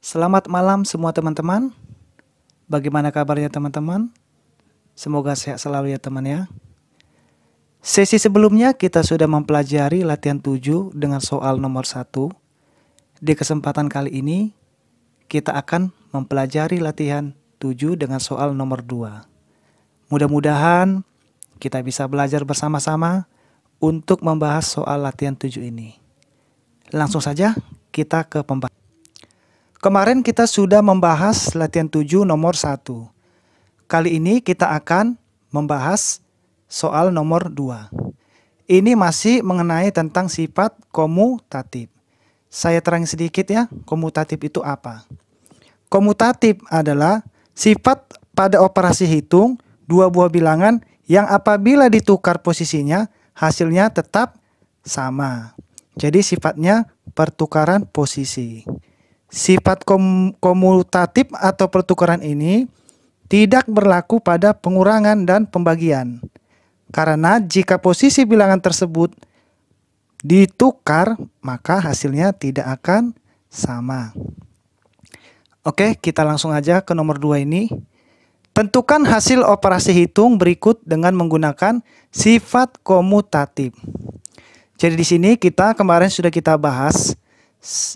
Selamat malam semua teman-teman. Bagaimana kabarnya teman-teman? Semoga sehat selalu ya teman ya. Sesi sebelumnya kita sudah mempelajari latihan 7 dengan soal nomor 1. Di kesempatan kali ini kita akan mempelajari latihan 7 dengan soal nomor 2. Mudah-mudahan kita bisa belajar bersama-sama untuk membahas soal latihan 7 ini. Langsung saja kita ke pembahasan. Kemarin kita sudah membahas latihan 7 nomor 1. Kali ini kita akan membahas soal nomor 2. Ini masih mengenai tentang sifat komutatif. Saya terangin sedikit ya, komutatif itu apa? Komutatif adalah sifat pada operasi hitung dua buah bilangan yang apabila ditukar posisinya, hasilnya tetap sama. Jadi sifatnya pertukaran posisi. Sifat komutatif atau pertukaran ini tidak berlaku pada pengurangan dan pembagian. Karena jika posisi bilangan tersebut ditukar, maka hasilnya tidak akan sama. Oke, kita langsung aja ke nomor 2 ini. Tentukan hasil operasi hitung berikut dengan menggunakan sifat komutatif. Jadi di sini kemarin sudah kita bahas.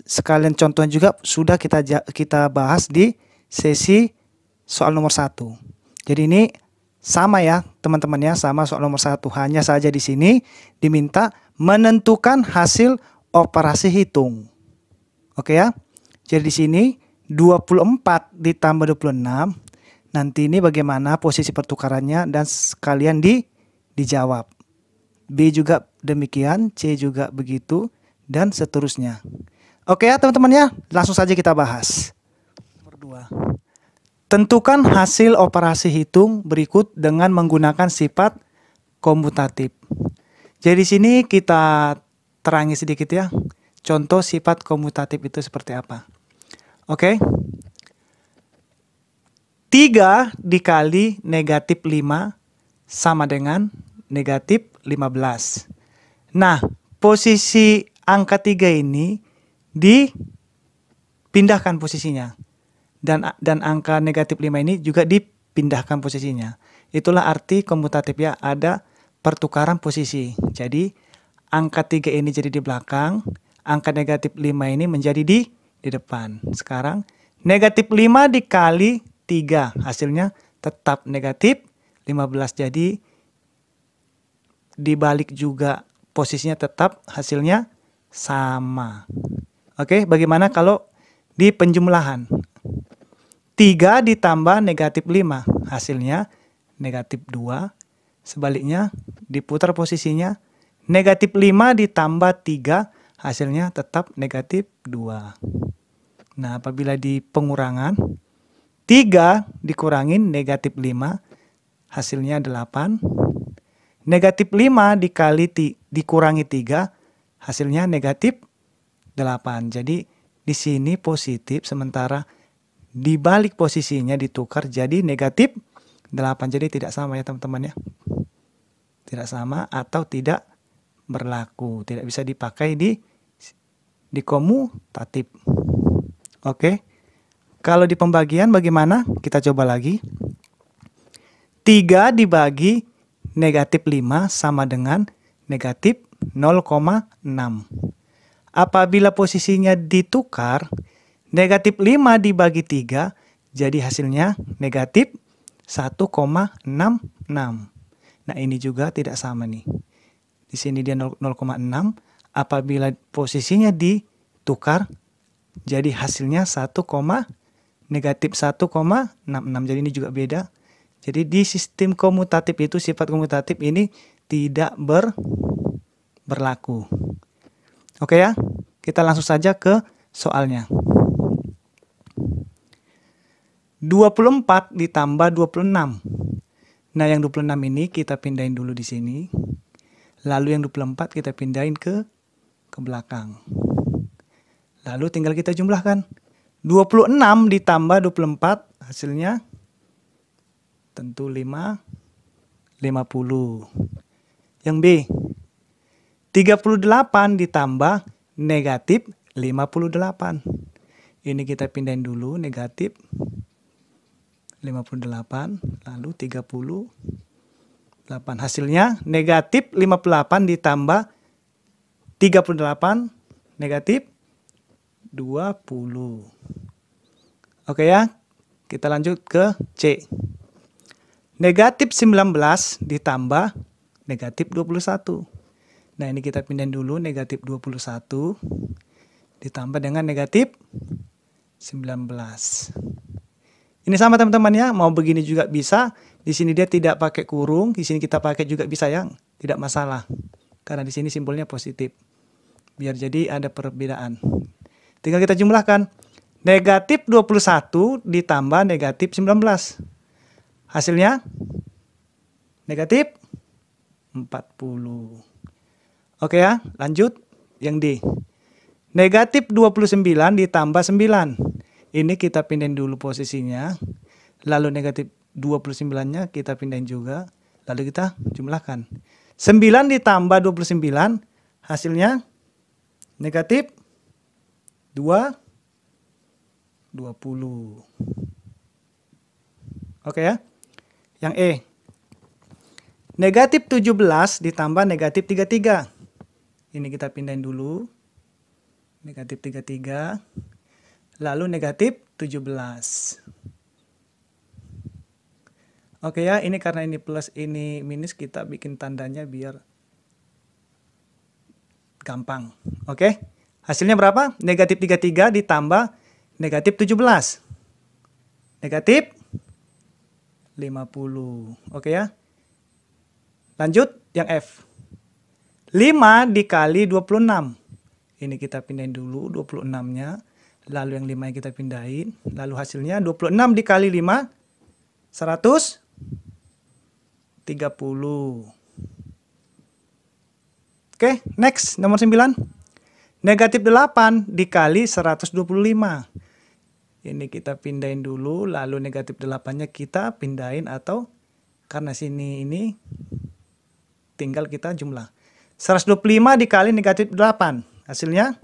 Sekalian contohnya juga sudah kita bahas di sesi soal nomor 1. Jadi ini sama ya teman-teman ya, sama soal nomor 1. Hanya saja di sini diminta menentukan hasil operasi hitung. Oke ya. Jadi di sini 24 ditambah 26. Nanti ini bagaimana posisi pertukarannya dan sekalian dijawab. B juga demikian, C juga begitu dan seterusnya. Oke ya teman-teman ya, langsung saja kita bahas. Nomor 2. Tentukan hasil operasi hitung berikut dengan menggunakan sifat komutatif. Jadi di sini kita terangi sedikit ya, contoh sifat komutatif itu seperti apa. Oke. 3 dikali negatif 5 sama dengan negatif 15. Nah, posisi angka 3 ini dipindahkan posisinya. Dan angka negatif 5 ini juga dipindahkan posisinya. Itulah arti komutatif ya, ada pertukaran posisi. Jadi angka 3 ini jadi di belakang, angka negatif 5 ini menjadi di depan. Sekarang negatif 5 dikali 3, hasilnya tetap negatif 15. Jadi dibalik juga posisinya tetap hasilnya sama. Oke, bagaimana kalau di penjumlahan? 3 ditambah negatif 5, hasilnya negatif 2. Sebaliknya, diputar posisinya, negatif 5 ditambah 3, hasilnya tetap negatif 2. Nah, apabila di pengurangan, 3 dikurangin negatif 5, hasilnya 8. Negatif 5 dikurangi 3, hasilnya negatif 8. Jadi di sini positif, sementara di balik posisinya ditukar jadi negatif 8. Jadi tidak sama ya teman-teman ya. Tidak sama atau tidak berlaku. Tidak bisa dipakai di komutatif. Oke. Kalau di pembagian bagaimana? Kita coba lagi. 3 dibagi negatif 5 sama dengan negatif 0,6. Apabila posisinya ditukar, negatif 5 dibagi 3, jadi hasilnya negatif 1,66. Nah ini juga tidak sama nih. Di sini dia 0,6, apabila posisinya ditukar, jadi hasilnya negatif 1,66. Jadi ini juga beda. Jadi di sistem komutatif itu, sifat komutatif ini tidak berlaku. Oke ya, kita langsung saja ke soalnya. 24 ditambah 26. Nah, yang 26 ini kita pindahin dulu di sini. Lalu yang 24 kita pindahin ke belakang. Lalu tinggal kita jumlahkan. 26 ditambah 24 hasilnya tentu 50. Yang B, 38 ditambah negatif 58. Ini kita pindahin dulu, negatif 58, lalu 38. Hasilnya negatif 58 ditambah 38, negatif 20. Oke ya, kita lanjut ke C. Negatif 19 ditambah negatif 21. Nah, ini kita pindahin dulu, negatif 21 ditambah dengan negatif 19. Ini sama teman-teman ya, mau begini juga bisa. Di sini dia tidak pakai kurung, di sini kita pakai juga bisa ya, tidak masalah. Karena di sini simbolnya positif. Biar jadi ada perbedaan. Tinggal kita jumlahkan. Negatif 21 ditambah negatif 19. Hasilnya negatif 40. Oke ya, lanjut yang D. Negatif 29 ditambah 9. Ini kita pindahin dulu posisinya. Lalu negatif 29-nya kita pindahin juga. Lalu kita jumlahkan. 9 ditambah 29 hasilnya negatif 20. Oke ya. Yang E. Negatif 17 ditambah negatif 33. Ini kita pindahin dulu. Negatif 33. Lalu negatif 17. Oke ya, ini karena ini plus ini minus, kita bikin tandanya biar gampang. Oke. Hasilnya berapa? Negatif 33 ditambah negatif 17. Negatif 50. Oke ya. Lanjut yang F. 5 dikali 26. Ini kita pindahin dulu 26-nya. Lalu yang 5 yang kita pindahin. Lalu hasilnya 26 dikali 5. 130. Oke, next. Nomor 9. Negatif 8 dikali 125. Ini kita pindahin dulu. Lalu negatif 8-nya kita pindahin atau karena sini ini tinggal kita jumlah. 125 dikali negatif 8. Hasilnya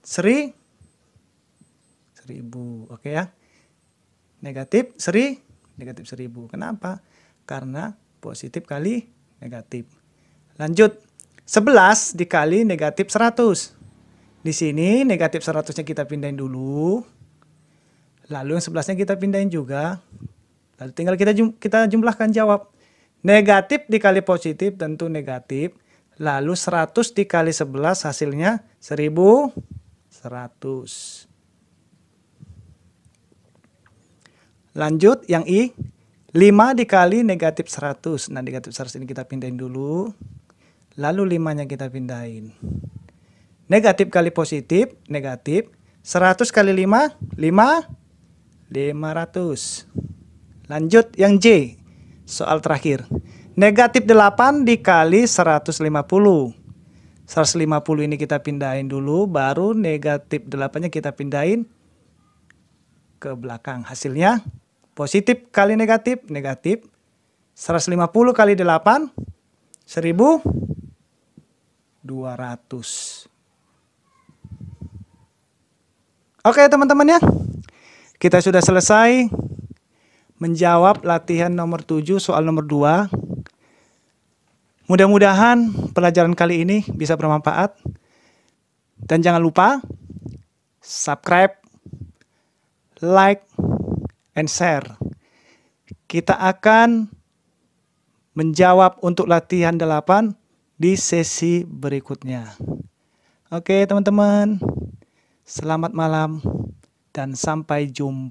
1000. Oke ya. Negatif 1000. Kenapa? Karena positif kali negatif. Lanjut. 11 dikali negatif 100. Di sini negatif 100-nya kita pindahin dulu. Lalu yang 11-nya kita pindahin juga. Lalu tinggal kita jumlahkan jawab. Negatif dikali positif tentu negatif. Lalu 100 dikali 11 hasilnya 1100. Lanjut yang I. 5 dikali negatif 100. Nah, negatif 100 ini kita pindahin dulu. Lalu 5-nya kita pindahin. Negatif kali positif, negatif. 100 kali 5, 500. Lanjut yang J. Soal terakhir. Negatif 8 dikali 150. 150 ini kita pindahin dulu. Baru negatif 8-nya kita pindahin ke belakang. Hasilnya positif kali negatif, negatif. 150 kali 8, 1200. Oke teman-teman ya. Kita sudah selesai menjawab latihan nomor 7 soal nomor 2. Mudah-mudahan pelajaran kali ini bisa bermanfaat. Dan jangan lupa subscribe, like, and share. Kita akan menjawab untuk latihan 8 di sesi berikutnya. Oke teman-teman. Selamat malam dan sampai jumpa.